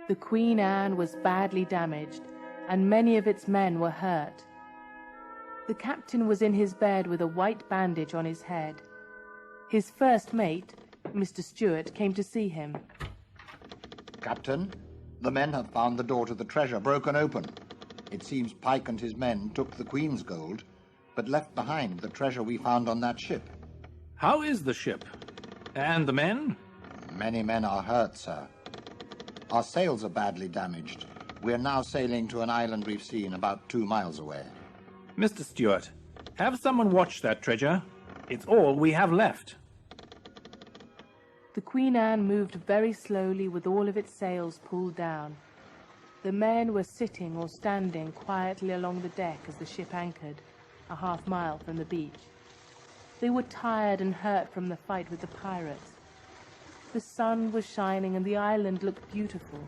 The Queen Anne was badly damaged, and many of its men were hurt. The captain was in his bed with a white bandage on his head. His first mate, Mr. Stewart, came to see him. Captain, the men have found the door to the treasure broken open. It seems Pike and his men took the Queen's gold, but left behind the treasure we found on that ship. How is the ship? And the men? Many men are hurt, sir. Our sails are badly damaged. We're now sailing to an island we've seen about 2 miles away. Mr. Stewart, have someone watch that treasure. It's all we have left. The Queen Anne moved very slowly with all of its sails pulled down. The men were sitting or standing quietly along the deck as the ship anchored, a half-mile from the beach. They were tired and hurt from the fight with the pirates. The sun was shining and the island looked beautiful,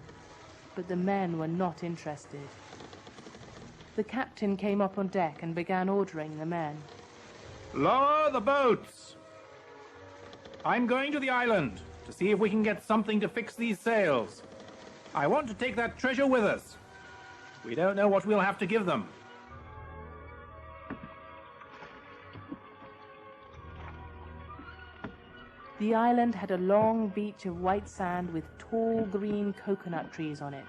but the men were not interested. The captain came up on deck and began ordering the men. Lower the boats! I'm going to the island to see if we can get something to fix these sails. I want to take that treasure with us. We don't know what we'll have to give them. The island had a long beach of white sand with tall green coconut trees on it.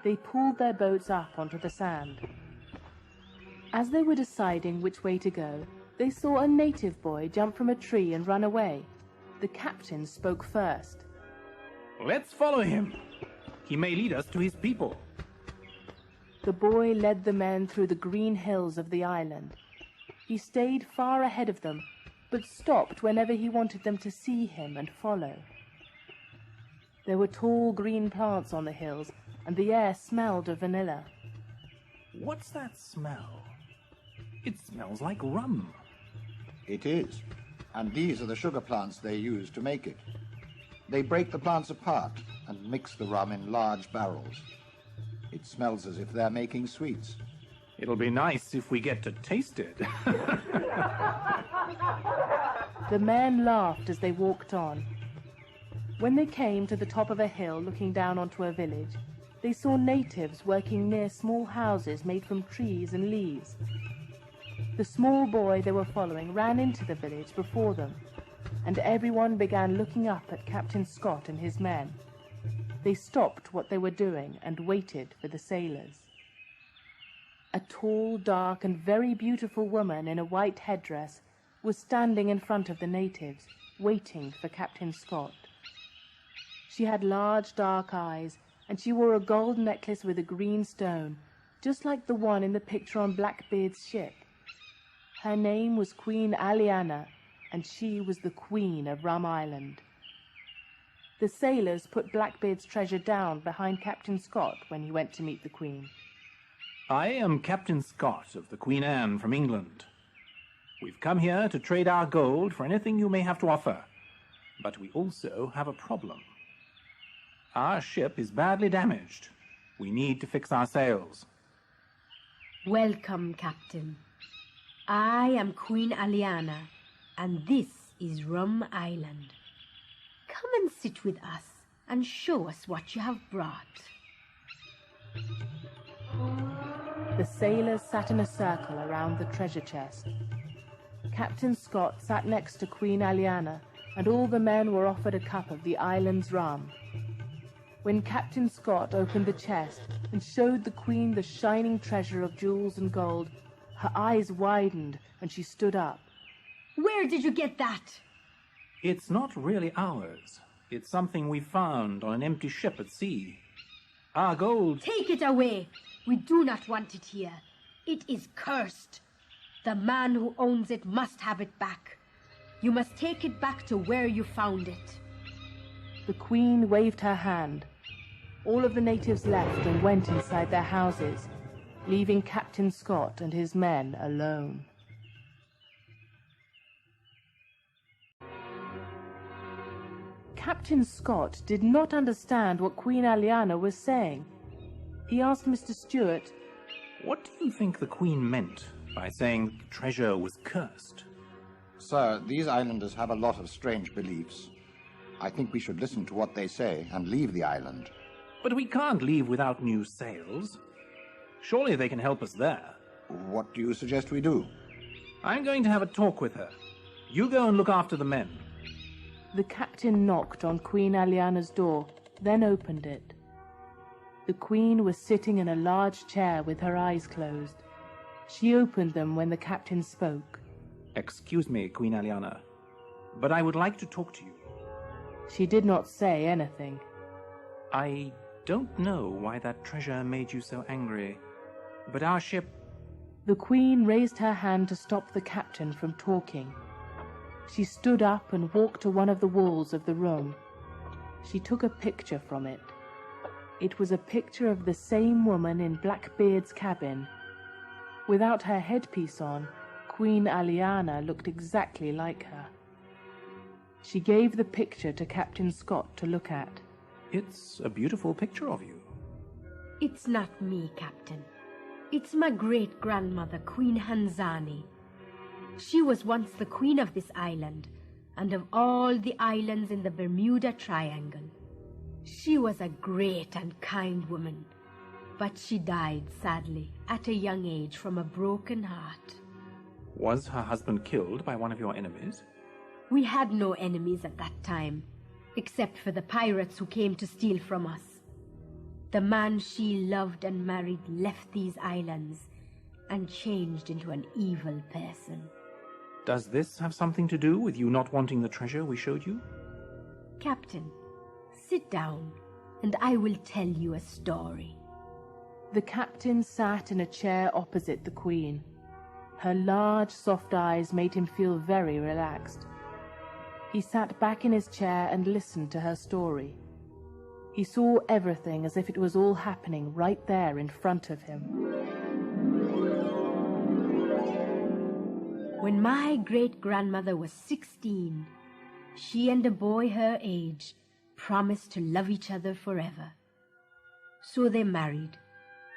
They pulled their boats up onto the sand. As they were deciding which way to go, they saw a native boy jump from a tree and run away. The captain spoke first. Let's follow him. He may lead us to his people. The boy led the men through the green hills of the island. He stayed far ahead of them, but stopped whenever he wanted them to see him and follow. There were tall green plants on the hills, and the air smelled of vanilla. What's that smell? It smells like rum. It is, and these are the sugar plants they use to make it. They break the plants apart and mix the rum in large barrels. It smells as if they're making sweets. It'll be nice if we get to taste it. The men laughed as they walked on. When they came to the top of a hill looking down onto a village, they saw natives working near small houses made from trees and leaves. The small boy they were following ran into the village before them, and everyone began looking up at Captain Scott and his men. They stopped what they were doing and waited for the sailors. A tall, dark, and very beautiful woman in a white headdress was standing in front of the natives, waiting for Captain Scott. She had large, dark eyes, and she wore a gold necklace with a green stone, just like the one in the picture on Blackbeard's ship. Her name was Queen Aliana, and she was the Queen of Rum Island. The sailors put Blackbeard's treasure down behind Captain Scott when he went to meet the Queen. I am Captain Scott of the Queen Anne from England. We've come here to trade our gold for anything you may have to offer, but we also have a problem. Our ship is badly damaged. We need to fix our sails. Welcome, Captain. I am Queen Aliana, and this is Rum Island. Come and sit with us and show us what you have brought. The sailors sat in a circle around the treasure chest. Captain Scott sat next to Queen Aliana, and all the men were offered a cup of the island's rum. When Captain Scott opened the chest and showed the Queen the shining treasure of jewels and gold, her eyes widened and she stood up. Where did you get that? It's not really ours. It's something we found on an empty ship at sea. Our gold... Take it away. We do not want it here. It is cursed. The man who owns it must have it back. You must take it back to where you found it. The Queen waved her hand. All of the natives left and went inside their houses, leaving Captain Scott and his men alone. Captain Scott did not understand what Queen Aliana was saying. He asked Mr. Stewart, What do you think the Queen meant by saying the treasure was cursed? Sir, these islanders have a lot of strange beliefs. I think we should listen to what they say and leave the island. But we can't leave without new sails. Surely they can help us there. What do you suggest we do? I'm going to have a talk with her. You go and look after the men. The captain knocked on Queen Aliana's door, then opened it. The queen was sitting in a large chair with her eyes closed. She opened them when the captain spoke. Excuse me, Queen Aliana, but I would like to talk to you. She did not say anything. I don't know why that treasure made you so angry, but our ship... The queen raised her hand to stop the captain from talking. She stood up and walked to one of the walls of the room. She took a picture from it. It was a picture of the same woman in Blackbeard's cabin. Without her headpiece on, Queen Aliana looked exactly like her. She gave the picture to Captain Scott to look at. It's a beautiful picture of you. It's not me, Captain. It's my great-grandmother, Queen Hanzani. She was once the queen of this island, and of all the islands in the Bermuda Triangle. She was a great and kind woman, but she died, sadly, at a young age from a broken heart. Was her husband killed by one of your enemies? We had no enemies at that time, except for the pirates who came to steal from us. The man she loved and married left these islands and changed into an evil person. Does this have something to do with you not wanting the treasure we showed you? Captain, sit down, and I will tell you a story. The captain sat in a chair opposite the queen. Her large, soft eyes made him feel very relaxed. He sat back in his chair and listened to her story. He saw everything as if it was all happening right there in front of him. When my great-grandmother was 16, she and a boy her age promised to love each other forever. So they married,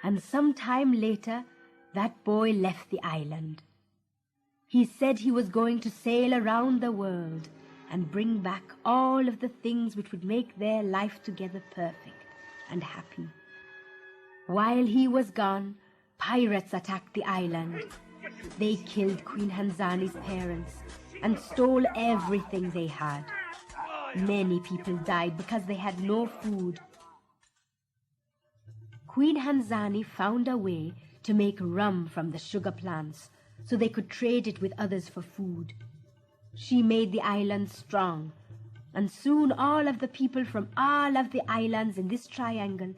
and some time later, that boy left the island. He said he was going to sail around the world and bring back all of the things which would make their life together perfect and happy. While he was gone, pirates attacked the island. They killed Queen Hanzani's parents and stole everything they had. Many people died because they had no food. Queen Hanzani found a way to make rum from the sugar plants so they could trade it with others for food. She made the island strong, and soon all of the people from all of the islands in this triangle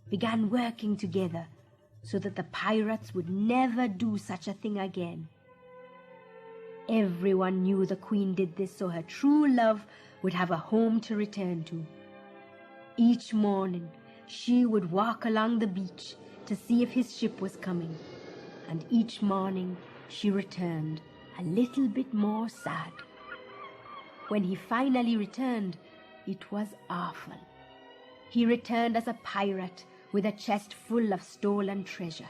began working together so that the pirates would never do such a thing again. Everyone knew the queen did this so her true love would have a home to return to. Each morning, she would walk along the beach to see if his ship was coming, and each morning she returned a little bit more sad. When he finally returned, it was awful. He returned as a pirate with a chest full of stolen treasure.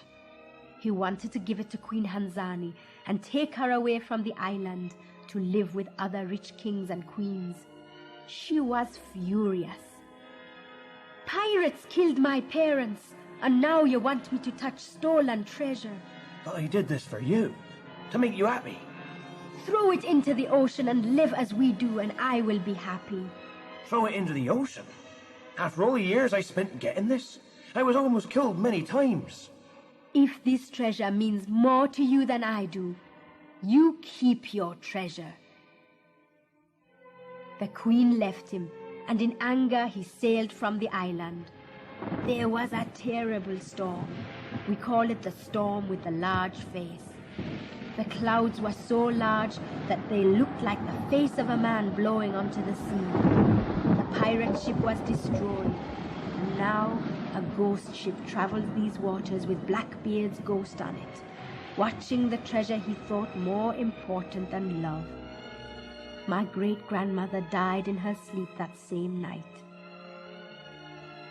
He wanted to give it to Queen Hanzani and take her away from the island to live with other rich kings and queens. She was furious. Pirates killed my parents, and now you want me to touch stolen treasure. But I did this for you, to make you happy. Throw it into the ocean and live as we do, and I will be happy. Throw it into the ocean? After all the years I spent getting this, I was almost killed many times. If this treasure means more to you than I do, you keep your treasure. The queen left him, and in anger he sailed from the island. There was a terrible storm. We call it the storm with the large face. The clouds were so large that they looked like the face of a man blowing onto the sea. The pirate ship was destroyed, and now a ghost ship travels these waters with Blackbeard's ghost on it, watching the treasure he thought more important than love. My great-grandmother died in her sleep that same night.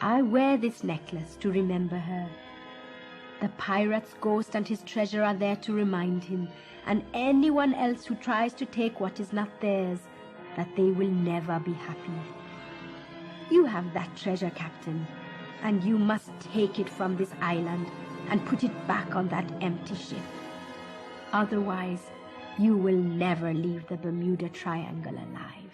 I wear this necklace to remember her. The pirate's ghost and his treasure are there to remind him, and anyone else who tries to take what is not theirs, that they will never be happy. You have that treasure, Captain, and you must take it from this island and put it back on that empty ship. Otherwise, you will never leave the Bermuda Triangle alive.